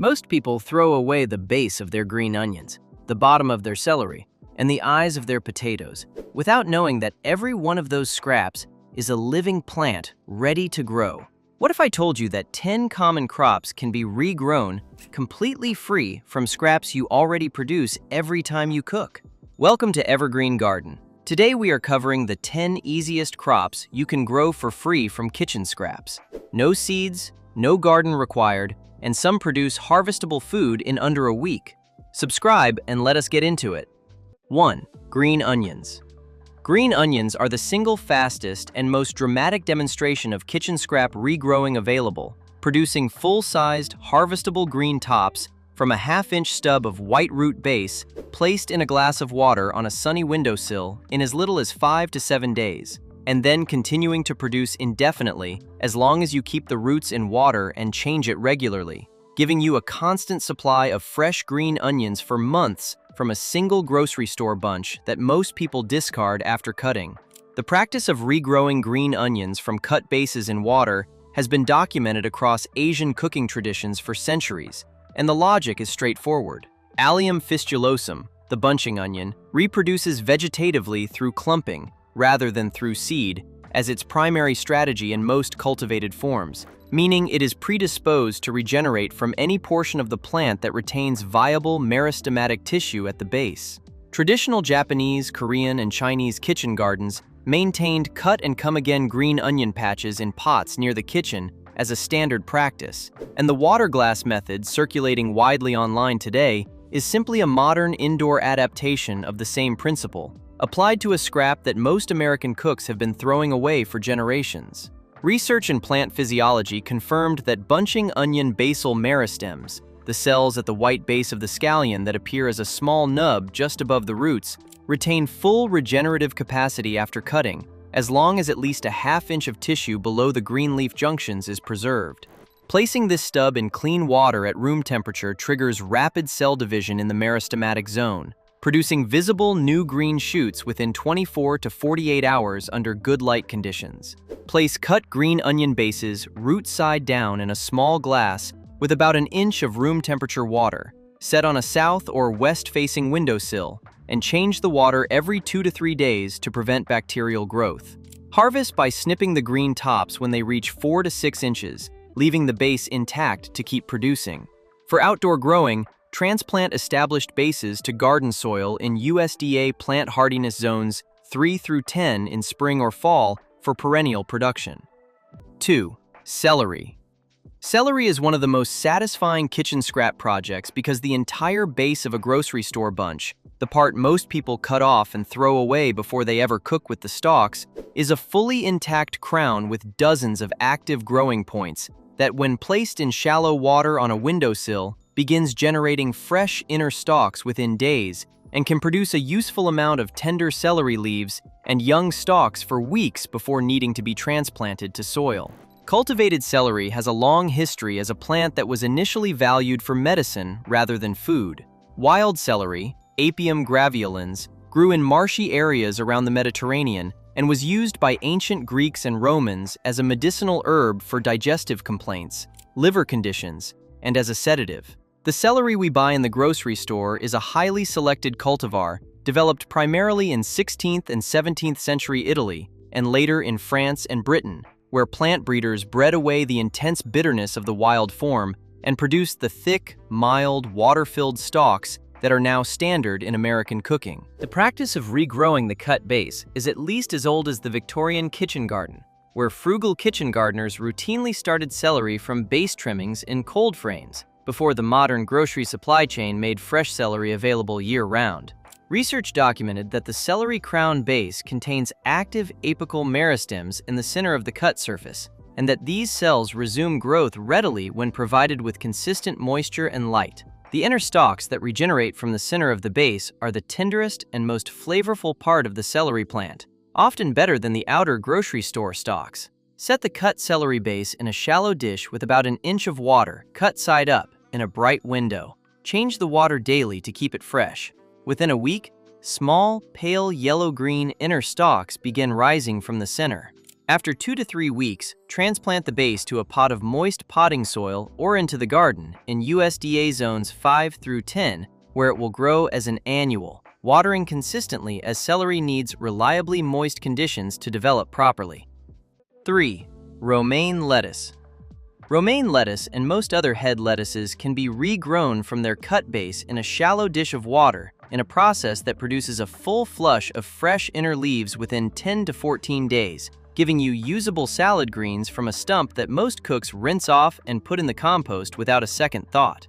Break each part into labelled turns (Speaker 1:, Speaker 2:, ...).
Speaker 1: Most people throw away the base of their green onions, the bottom of their celery, and the eyes of their potatoes, without knowing that every one of those scraps is a living plant ready to grow. What if I told you that 10 common crops can be regrown completely free from scraps you already produce every time you cook? Welcome to Evergreen Garden. Today we are covering the 10 easiest crops you can grow for free from kitchen scraps. No seeds, no garden required, and some produce harvestable food in under a week. Subscribe and let us get into it. 1. Green onions. Green onions are the single fastest and most dramatic demonstration of kitchen scrap regrowing available, producing full-sized, harvestable green tops from a half-inch stub of white root base placed in a glass of water on a sunny windowsill in as little as 5 to 7 days, and then continuing to produce indefinitely as long as you keep the roots in water and change it regularly, giving you a constant supply of fresh green onions for months from a single grocery store bunch that most people discard after cutting. The practice of regrowing green onions from cut bases in water has been documented across Asian cooking traditions for centuries, and the logic is straightforward. Allium fistulosum, the bunching onion, reproduces vegetatively through clumping rather than through seed as its primary strategy in most cultivated forms, meaning it is predisposed to regenerate from any portion of the plant that retains viable meristematic tissue at the base. Traditional Japanese, Korean, and Chinese kitchen gardens maintained cut-and-come-again green onion patches in pots near the kitchen as a standard practice, and the water glass method circulating widely online today is simply a modern indoor adaptation of the same principle, applied to a scrap that most American cooks have been throwing away for generations. Research in plant physiology confirmed that bunching onion basal meristems, the cells at the white base of the scallion that appear as a small nub just above the roots, retain full regenerative capacity after cutting, as long as at least a half-inch of tissue below the green leaf junctions is preserved. Placing this stub in clean water at room temperature triggers rapid cell division in the meristematic zone, producing visible new green shoots within 24 to 48 hours under good light conditions. Place cut green onion bases root side down in a small glass with about an inch of room temperature water, set on a south or west-facing windowsill, and change the water every 2 to 3 days to prevent bacterial growth. Harvest by snipping the green tops when they reach 4 to 6 inches, leaving the base intact to keep producing. For outdoor growing, transplant established bases to garden soil in USDA plant hardiness zones 3 through 10 in spring or fall for perennial production. 2. Celery. Celery is one of the most satisfying kitchen scrap projects because the entire base of a grocery store bunch, the part most people cut off and throw away before they ever cook with the stalks, is a fully intact crown with dozens of active growing points that, when placed in shallow water on a windowsill, begins generating fresh inner stalks within days and can produce a useful amount of tender celery leaves and young stalks for weeks before needing to be transplanted to soil. Cultivated celery has a long history as a plant that was initially valued for medicine rather than food. Wild celery, Apium graveolens, grew in marshy areas around the Mediterranean and was used by ancient Greeks and Romans as a medicinal herb for digestive complaints, liver conditions, and as a sedative. The celery we buy in the grocery store is a highly selected cultivar developed primarily in 16th and 17th century Italy and later in France and Britain, where plant breeders bred away the intense bitterness of the wild form and produced the thick, mild, water-filled stalks that are now standard in American cooking. The practice of regrowing the cut base is at least as old as the Victorian kitchen garden, where frugal kitchen gardeners routinely started celery from base trimmings in cold frames before the modern grocery supply chain made fresh celery available year-round. Research documented that the celery crown base contains active apical meristems in the center of the cut surface, and that these cells resume growth readily when provided with consistent moisture and light. The inner stalks that regenerate from the center of the base are the tenderest and most flavorful part of the celery plant, often better than the outer grocery store stalks. Set the cut celery base in a shallow dish with about an inch of water, cut side up, in a bright window. Change the water daily to keep it fresh. Within a week, small, pale yellow-green inner stalks begin rising from the center. After 2 to 3 weeks, transplant the base to a pot of moist potting soil or into the garden in USDA zones 5 through 10, where it will grow as an annual, watering consistently as celery needs reliably moist conditions to develop properly. 3. Romaine lettuce. Romaine lettuce and most other head lettuces can be regrown from their cut base in a shallow dish of water in a process that produces a full flush of fresh inner leaves within 10 to 14 days, giving you usable salad greens from a stump that most cooks rinse off and put in the compost without a second thought.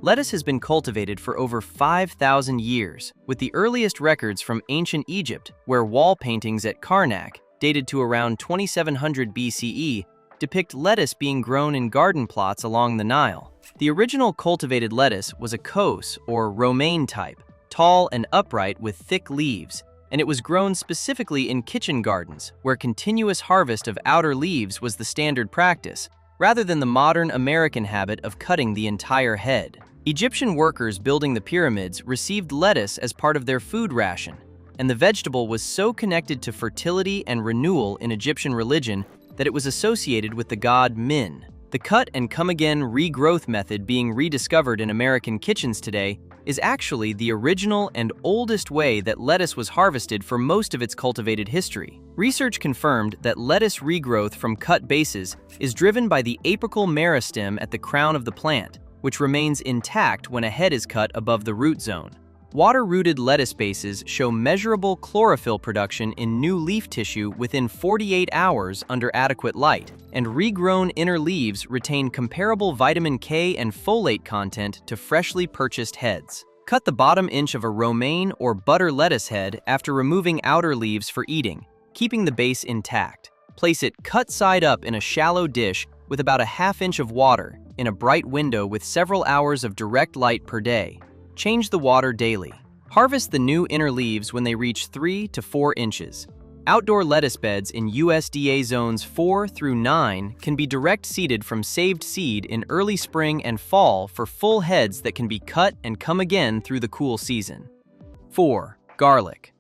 Speaker 1: Lettuce has been cultivated for over 5,000 years, with the earliest records from ancient Egypt, where wall paintings at Karnak, dated to around 2700 BCE, depict lettuce being grown in garden plots along the Nile. The original cultivated lettuce was a cos, or romaine type, tall and upright with thick leaves, and it was grown specifically in kitchen gardens, where continuous harvest of outer leaves was the standard practice, rather than the modern American habit of cutting the entire head. Egyptian workers building the pyramids received lettuce as part of their food ration, and the vegetable was so connected to fertility and renewal in Egyptian religion that it was associated with the god Min. The cut-and-come-again regrowth method being rediscovered in American kitchens today is actually the original and oldest way that lettuce was harvested for most of its cultivated history. Research confirmed that lettuce regrowth from cut bases is driven by the apical meristem at the crown of the plant, which remains intact when a head is cut above the root zone. Water-rooted lettuce bases show measurable chlorophyll production in new leaf tissue within 48 hours under adequate light, and regrown inner leaves retain comparable vitamin K and folate content to freshly purchased heads. Cut the bottom inch of a romaine or butter lettuce head after removing outer leaves for eating, keeping the base intact. Place it cut side up in a shallow dish with about a ½ inch of water in a bright window with several hours of direct light per day. Change the water daily. Harvest the new inner leaves when they reach 3 to 4 inches. Outdoor lettuce beds in USDA zones 4 through 9 can be direct seeded from saved seed in early spring and fall for full heads that can be cut and come again through the cool season. 4. Garlic.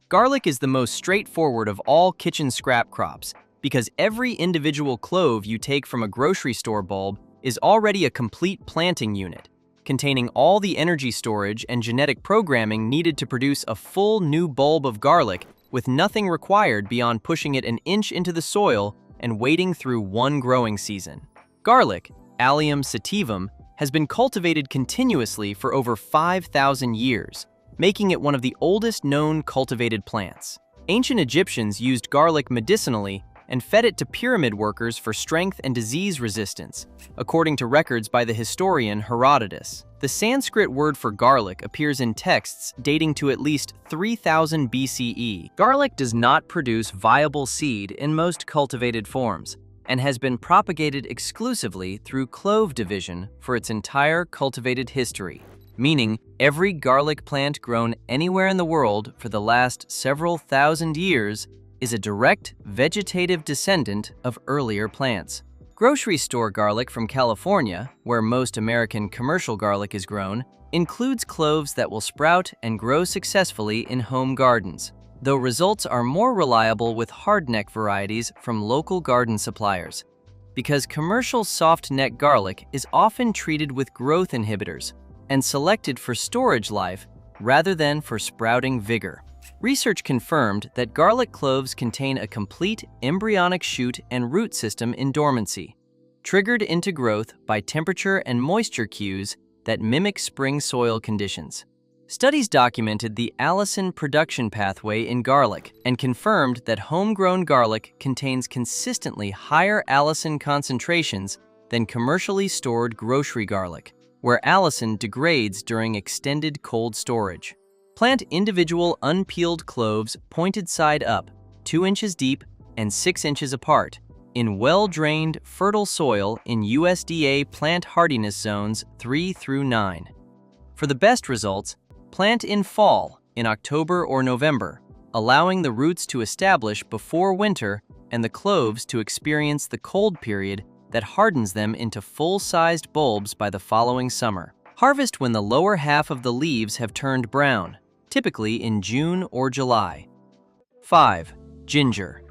Speaker 1: Garlic is the most straightforward of all kitchen scrap crops because every individual clove you take from a grocery store bulb is already a complete planting unit, containing all the energy storage and genetic programming needed to produce a full new bulb of garlic with nothing required beyond pushing it an inch into the soil and waiting through one growing season. Garlic, Allium sativum, has been cultivated continuously for over 5,000 years, making it one of the oldest known cultivated plants. Ancient Egyptians used garlic medicinally and fed it to pyramid workers for strength and disease resistance, according to records by the historian Herodotus. The Sanskrit word for garlic appears in texts dating to at least 3000 BCE. Garlic does not produce viable seed in most cultivated forms and has been propagated exclusively through clove division for its entire cultivated history, meaning every garlic plant grown anywhere in the world for the last several thousand years is a direct vegetative descendant of earlier plants. Grocery store garlic from California, where most American commercial garlic is grown, includes cloves that will sprout and grow successfully in home gardens, though results are more reliable with hardneck varieties from local garden suppliers, because commercial soft-neck garlic is often treated with growth inhibitors and selected for storage life rather than for sprouting vigor. Research confirmed that garlic cloves contain a complete embryonic shoot and root system in dormancy, triggered into growth by temperature and moisture cues that mimic spring soil conditions. Studies documented the allicin production pathway in garlic and confirmed that homegrown garlic contains consistently higher allicin concentrations than commercially stored grocery garlic, where allicin degrades during extended cold storage. Plant individual unpeeled cloves pointed side up, 2 inches deep and 6 inches apart, in well-drained, fertile soil in USDA plant hardiness zones 3 through 9. For the best results, plant in fall, in October or November, allowing the roots to establish before winter and the cloves to experience the cold period that hardens them into full-sized bulbs by the following summer. Harvest when the lower half of the leaves have turned brown, typically in June or July. 5. Ginger.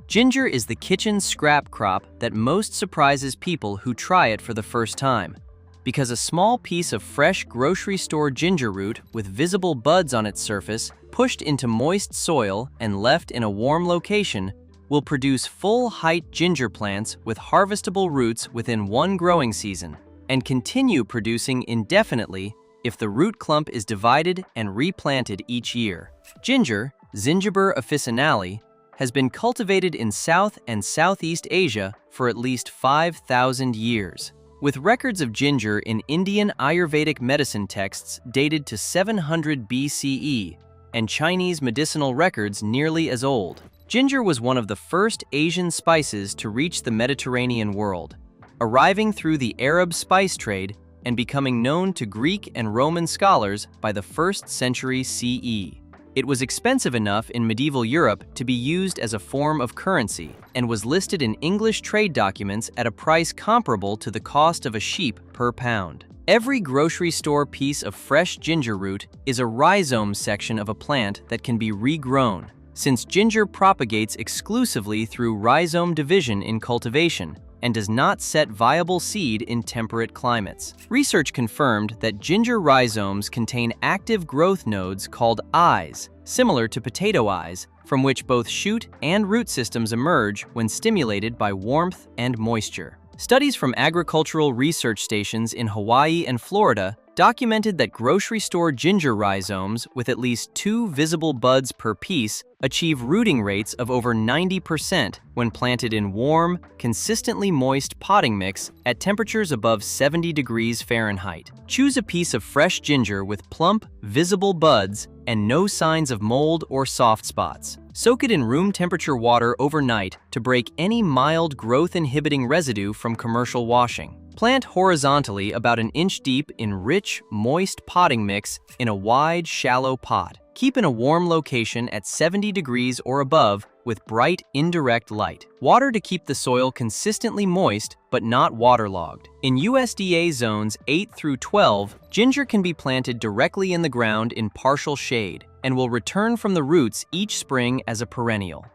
Speaker 1: Ginger is the kitchen scrap crop that most surprises people who try it for the first time. Because a small piece of fresh grocery store ginger root with visible buds on its surface, pushed into moist soil and left in a warm location, will produce full-height ginger plants with harvestable roots within one growing season, and continue producing indefinitely if the root clump is divided and replanted each year. Ginger, Zingiber officinale, has been cultivated in South and Southeast Asia for at least 5,000 years. With records of ginger in Indian Ayurvedic medicine texts dated to 700 BCE and Chinese medicinal records nearly as old. Ginger was one of the first Asian spices to reach the Mediterranean world, arriving through the Arab spice trade and becoming known to Greek and Roman scholars by the 1st century CE. It was expensive enough in medieval Europe to be used as a form of currency and was listed in English trade documents at a price comparable to the cost of a sheep per pound. Every grocery store piece of fresh ginger root is a rhizome section of a plant that can be regrown, since ginger propagates exclusively through rhizome division in cultivation and does not set viable seed in temperate climates. Research confirmed that ginger rhizomes contain active growth nodes called eyes, similar to potato eyes, from which both shoot and root systems emerge when stimulated by warmth and moisture. Studies from agricultural research stations in Hawaii and Florida documented that grocery store ginger rhizomes with at least 2 visible buds per piece achieve rooting rates of over 90% when planted in warm, consistently moist potting mix at temperatures above 70 degrees Fahrenheit. Choose a piece of fresh ginger with plump, visible buds and no signs of mold or soft spots. Soak it in room temperature water overnight to break any mild growth-inhibiting residue from commercial washing. Plant horizontally about an inch deep in rich, moist potting mix in a wide, shallow pot. Keep in a warm location at 70 degrees or above with bright, indirect light. Water to keep the soil consistently moist but not waterlogged. In USDA zones 8 through 12, ginger can be planted directly in the ground in partial shade and will return from the roots each spring as a perennial.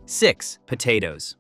Speaker 1: 6. Potatoes.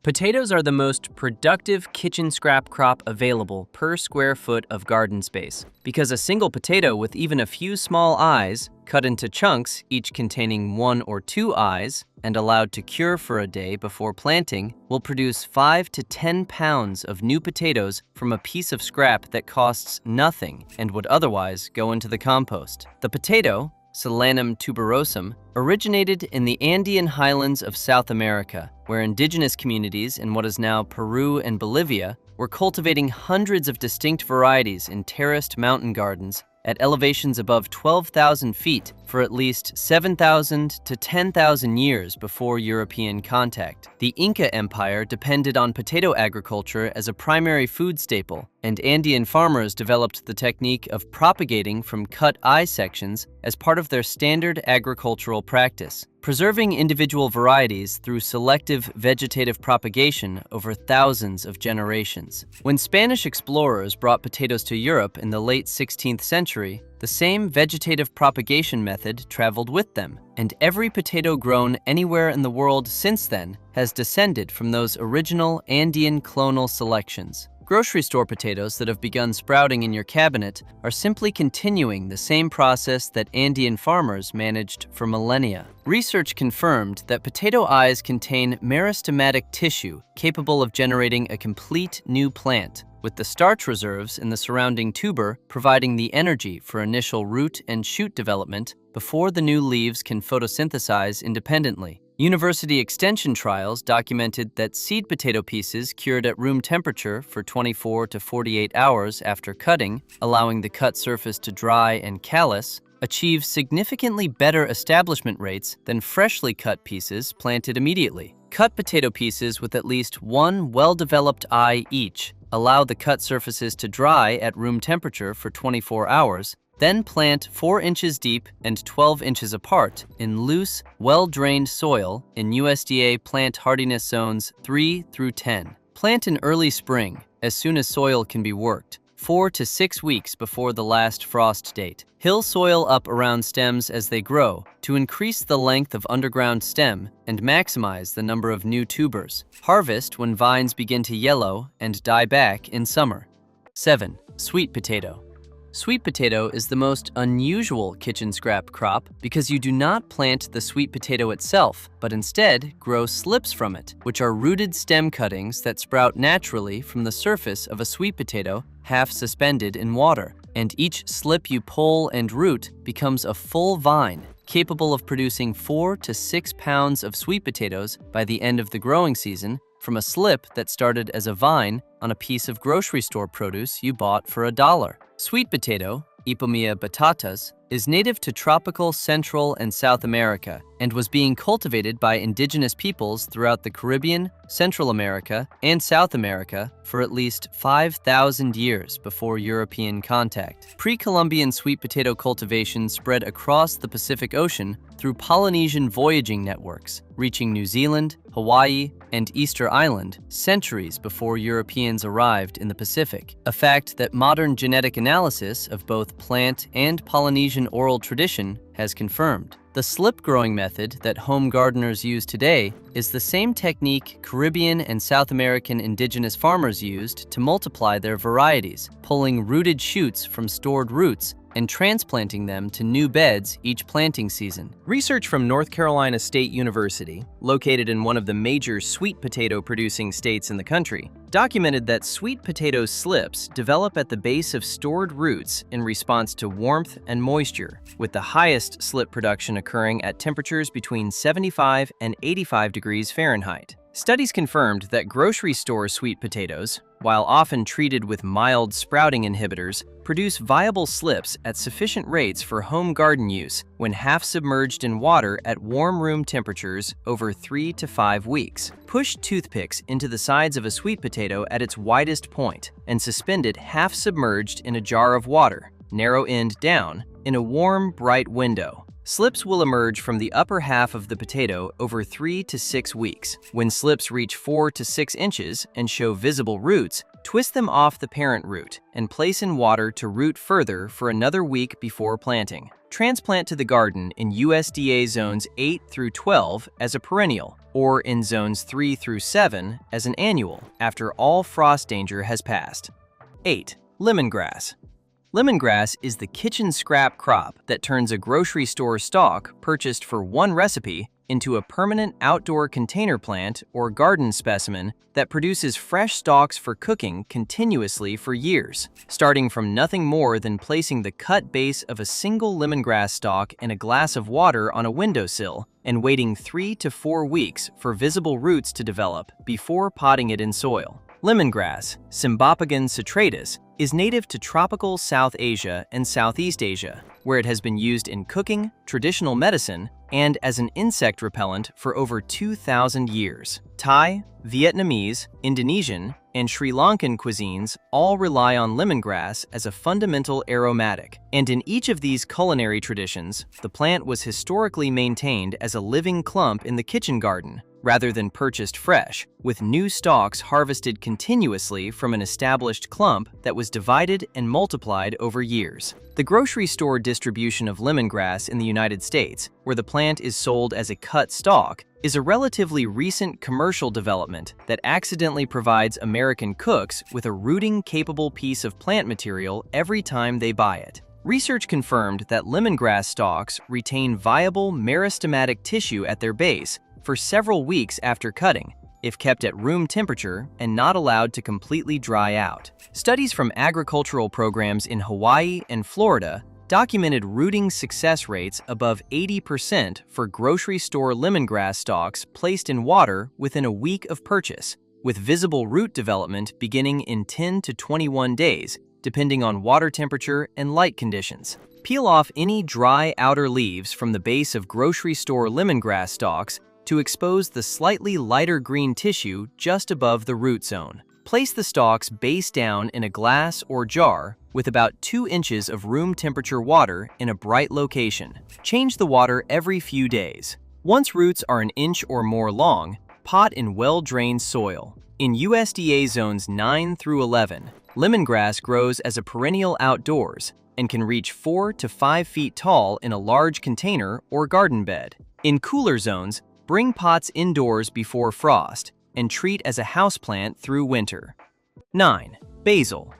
Speaker 1: Potatoes are the most productive kitchen scrap crop available per square foot of garden space, because a single potato with even a few small eyes, cut into chunks each containing 1 or 2 eyes, and allowed to cure for a day before planting, will produce 5 to 10 pounds of new potatoes from a piece of scrap that costs nothing and would otherwise go into the compost. The potato, Solanum tuberosum, originated in the Andean highlands of South America, where indigenous communities in what is now Peru and Bolivia were cultivating hundreds of distinct varieties in terraced mountain gardens at elevations above 12,000 feet for at least 7,000 to 10,000 years before European contact. The Inca Empire depended on potato agriculture as a primary food staple, and Andean farmers developed the technique of propagating from cut eye sections as part of their standard agricultural practice, preserving individual varieties through selective vegetative propagation over thousands of generations. When Spanish explorers brought potatoes to Europe in the late 16th century, the same vegetative propagation method traveled with them, and every potato grown anywhere in the world since then has descended from those original Andean clonal selections. Grocery store potatoes that have begun sprouting in your cabinet are simply continuing the same process that Andean farmers managed for millennia. Research confirmed that potato eyes contain meristematic tissue capable of generating a complete new plant, with the starch reserves in the surrounding tuber providing the energy for initial root and shoot development before the new leaves can photosynthesize independently. University extension trials documented that seed potato pieces cured at room temperature for 24 to 48 hours after cutting, allowing the cut surface to dry and callus, achieve significantly better establishment rates than freshly cut pieces planted immediately. Cut potato pieces with at least 1 well-developed eye each allow the cut surfaces to dry at room temperature for 24 hours, then plant 4 inches deep and 12 inches apart in loose, well-drained soil in USDA plant hardiness zones 3 through 10. Plant in early spring, as soon as soil can be worked. 4 to 6 weeks before the last frost date. Hill soil up around stems as they grow to increase the length of underground stem and maximize the number of new tubers. Harvest when vines begin to yellow and die back in summer. 7. Sweet potato. Sweet potato is the most unusual kitchen scrap crop because you do not plant the sweet potato itself, but instead grow slips from it, which are rooted stem cuttings that sprout naturally from the surface of a sweet potato half suspended in water. And each slip you pull and root becomes a full vine, capable of producing 4 to 6 pounds of sweet potatoes by the end of the growing season from a slip that started as a vine on a piece of grocery store produce you bought for $1. Sweet potato, Ipomea batatas, is native to tropical Central and South America and was being cultivated by indigenous peoples throughout the Caribbean, Central America, and South America for at least 5,000 years before European contact. Pre-Columbian sweet potato cultivation spread across the Pacific Ocean through Polynesian voyaging networks, reaching New Zealand, Hawaii, and Easter Island centuries before Europeans arrived in the Pacific, a fact that modern genetic analysis of both plant and Polynesian oral tradition has confirmed. The slip growing method that home gardeners use today is the same technique Caribbean and South American indigenous farmers used to multiply their varieties, pulling rooted shoots from stored roots and transplanting them to new beds each planting season. Research from North Carolina State University, located in one of the major sweet potato producing states in the country, documented that sweet potato slips develop at the base of stored roots in response to warmth and moisture, with the highest slip production occurring at temperatures between 75 and 85 degrees Fahrenheit. Studies confirmed that grocery store sweet potatoes, while often treated with mild sprouting inhibitors, produce viable slips at sufficient rates for home garden use when half submerged in water at warm room temperatures over 3 to 5 weeks. Push toothpicks into the sides of a sweet potato at its widest point and suspend it half submerged in a jar of water, narrow end down, in a warm, bright window. Slips will emerge from the upper half of the potato over 3 to 6 weeks. When slips reach 4 to 6 inches and show visible roots, twist them off the parent root and place in water to root further for another week before planting. Transplant to the garden in USDA zones 8 through 12 as a perennial, or in zones 3 through 7 as an annual after all frost danger has passed. 8. Lemongrass. Lemongrass is the kitchen scrap crop that turns a grocery store stalk purchased for one recipe into a permanent outdoor container plant or garden specimen that produces fresh stalks for cooking continuously for years, starting from nothing more than placing the cut base of a single lemongrass stalk in a glass of water on a windowsill and waiting 3 to 4 weeks for visible roots to develop before potting it in soil. Lemongrass, Cymbopogon citratus, is native to tropical South Asia and Southeast Asia, where it has been used in cooking, traditional medicine, and as an insect repellent for over 2,000 years. Thai, Vietnamese, Indonesian, and Sri Lankan cuisines all rely on lemongrass as a fundamental aromatic, and in each of these culinary traditions, the plant was historically maintained as a living clump in the kitchen garden, rather than purchased fresh, with new stalks harvested continuously from an established clump that was divided and multiplied over years. The grocery store distribution of lemongrass in the United States, where the plant is sold as a cut stalk, is a relatively recent commercial development that accidentally provides American cooks with a rooting-capable piece of plant material every time they buy it. Research confirmed that lemongrass stalks retain viable meristematic tissue at their base for several weeks after cutting, if kept at room temperature and not allowed to completely dry out. Studies from agricultural programs in Hawaii and Florida documented rooting success rates above 80% for grocery store lemongrass stalks placed in water within a week of purchase, with visible root development beginning in 10 to 21 days, depending on water temperature and light conditions. Peel off any dry outer leaves from the base of grocery store lemongrass stalks to expose the slightly lighter green tissue just above the root zone. Place the stalks base down in a glass or jar with about 2 inches of room temperature water in a bright location. Change the water every few days. Once roots are an inch or more long, pot in well-drained soil. In USDA zones 9 through 11, Lemongrass grows as a perennial outdoors and can reach 4 to 5 feet tall in a large container or garden bed. In cooler zones, bring pots indoors before frost and treat as a houseplant through winter. 9. Basil.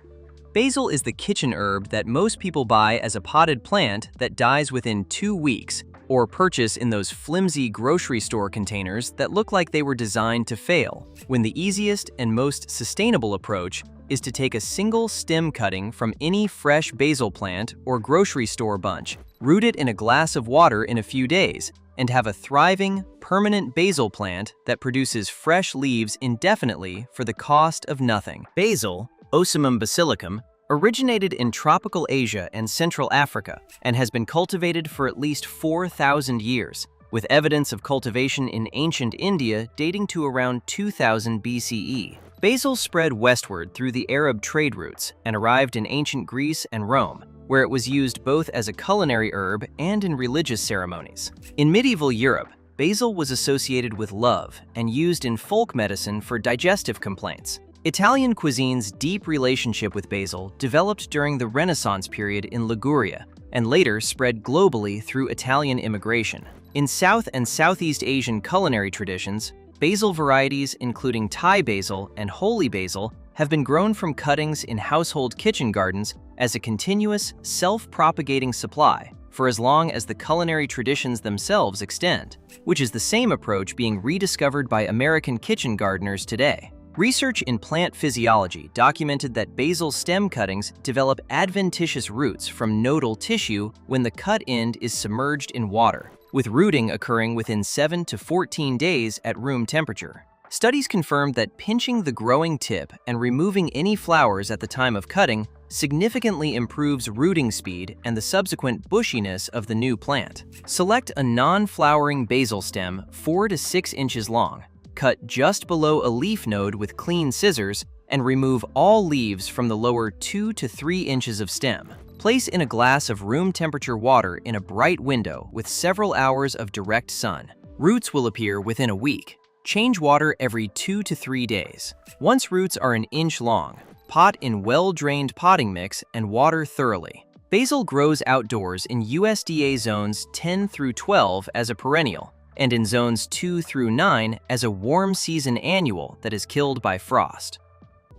Speaker 1: Basil is the kitchen herb that most people buy as a potted plant that dies within 2 weeks, or purchase in those flimsy grocery store containers that look like they were designed to fail, when the easiest and most sustainable approach is to take a single stem cutting from any fresh basil plant or grocery store bunch, root it in a glass of water in a few days, and have a thriving, permanent basil plant that produces fresh leaves indefinitely for the cost of nothing. Basil, Ocimum basilicum, originated in tropical Asia and Central Africa and has been cultivated for at least 4,000 years, with evidence of cultivation in ancient India dating to around 2000 BCE. Basil spread westward through the Arab trade routes and arrived in ancient Greece and Rome, where it was used both as a culinary herb and in religious ceremonies. In medieval Europe, basil was associated with love and used in folk medicine for digestive complaints. Italian cuisine's deep relationship with basil developed during the Renaissance period in Liguria and later spread globally through Italian immigration. In South and Southeast Asian culinary traditions, basil varieties including Thai basil and holy basil have been grown from cuttings in household kitchen gardens as a continuous, self-propagating supply for as long as the culinary traditions themselves extend, which is the same approach being rediscovered by American kitchen gardeners today. Research in plant physiology documented that basil stem cuttings develop adventitious roots from nodal tissue when the cut end is submerged in water, with rooting occurring within 7 to 14 days at room temperature. Studies confirmed that pinching the growing tip and removing any flowers at the time of cutting significantly improves rooting speed and the subsequent bushiness of the new plant. Select a non-flowering basil stem 4 to 6 inches long. Cut just below a leaf node with clean scissors and remove all leaves from the lower 2 to 3 inches of stem. Place in a glass of room temperature water in a bright window with several hours of direct sun. Roots will appear within a week. Change water every 2 to 3 days. Once roots are an inch long, pot in well-drained potting mix and water thoroughly. Basil grows outdoors in USDA zones 10 through 12 as a perennial, and in zones 2 through 9 as a warm season annual that is killed by frost.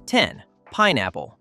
Speaker 1: 10. Pineapple.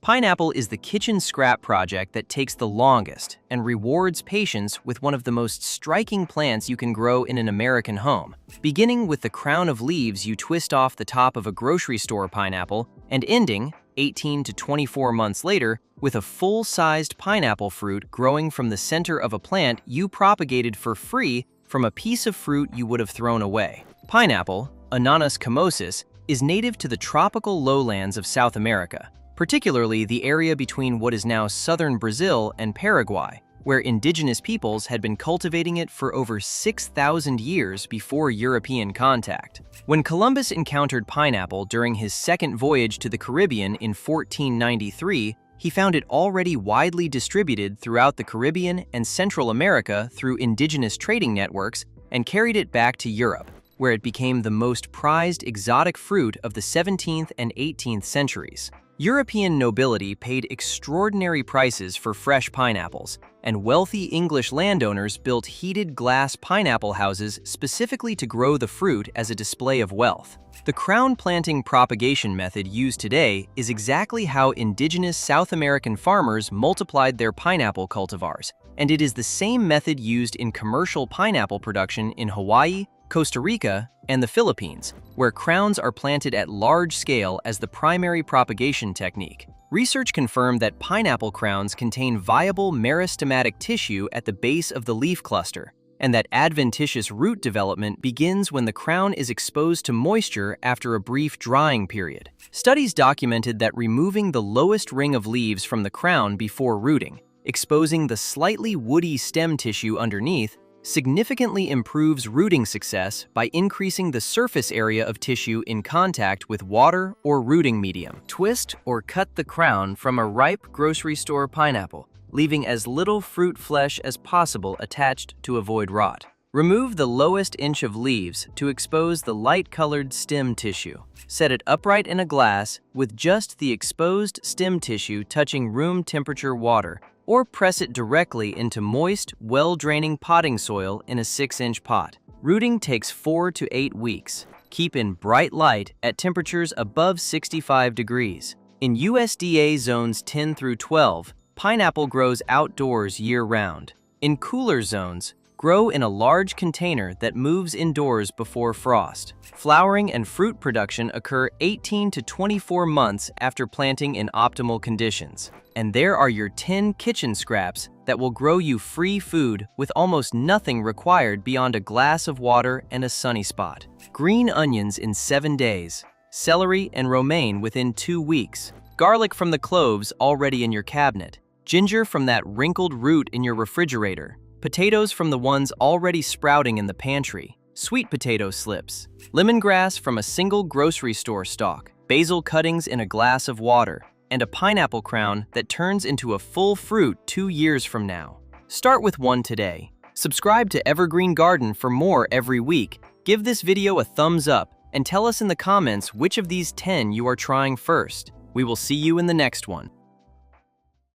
Speaker 1: Pineapple is the kitchen scrap project that takes the longest and rewards patience with one of the most striking plants you can grow in an American home, beginning with the crown of leaves you twist off the top of a grocery store pineapple and ending, 18 to 24 months later, with a full-sized pineapple fruit growing from the center of a plant you propagated for free from a piece of fruit you would have thrown away. Pineapple, Ananas camosus, is native to the tropical lowlands of South America, particularly the area between what is now southern Brazil and Paraguay, where indigenous peoples had been cultivating it for over 6,000 years before European contact. When Columbus encountered pineapple during his second voyage to the Caribbean in 1493, he found it already widely distributed throughout the Caribbean and Central America through indigenous trading networks and carried it back to Europe, where it became the most prized exotic fruit of the 17th and 18th centuries. European nobility paid extraordinary prices for fresh pineapples, and wealthy English landowners built heated glass pineapple houses specifically to grow the fruit as a display of wealth. The crown planting propagation method used today is exactly how indigenous South American farmers multiplied their pineapple cultivars, and it is the same method used in commercial pineapple production in Hawaii, Costa Rica, and the Philippines, where crowns are planted at large scale as the primary propagation technique. Research confirmed that pineapple crowns contain viable meristematic tissue at the base of the leaf cluster, and that adventitious root development begins when the crown is exposed to moisture after a brief drying period. Studies documented that removing the lowest ring of leaves from the crown before rooting, exposing the slightly woody stem tissue underneath, significantly improves rooting success by increasing the surface area of tissue in contact with water or rooting medium. Twist or cut the crown from a ripe grocery store pineapple, leaving as little fruit flesh as possible attached to avoid rot. Remove the lowest inch of leaves to expose the light-colored stem tissue. Set it upright in a glass with just the exposed stem tissue touching room temperature water, or press it directly into moist, well-draining potting soil in a 6-inch pot. Rooting takes 4 to 8 weeks. Keep in bright light at temperatures above 65 degrees. In USDA zones 10 through 12, pineapple grows outdoors year-round. In cooler zones, grow in a large container that moves indoors before frost. Flowering and fruit production occur 18 to 24 months after planting in optimal conditions. And there are your 10 kitchen scraps that will grow you free food with almost nothing required beyond a glass of water and a sunny spot. Green onions in 7 days. Celery and romaine within 2 weeks. Garlic from the cloves already in your cabinet. Ginger from that wrinkled root in your refrigerator. Potatoes from the ones already sprouting in the pantry. Sweet potato slips. Lemongrass from a single grocery store stalk. Basil cuttings in a glass of water. And a pineapple crown that turns into a full fruit 2 years from now. Start with one today. Subscribe to Evergreen Garden for more every week. Give this video a thumbs up and tell us in the comments which of these 10 you are trying first. We will see you in the next one.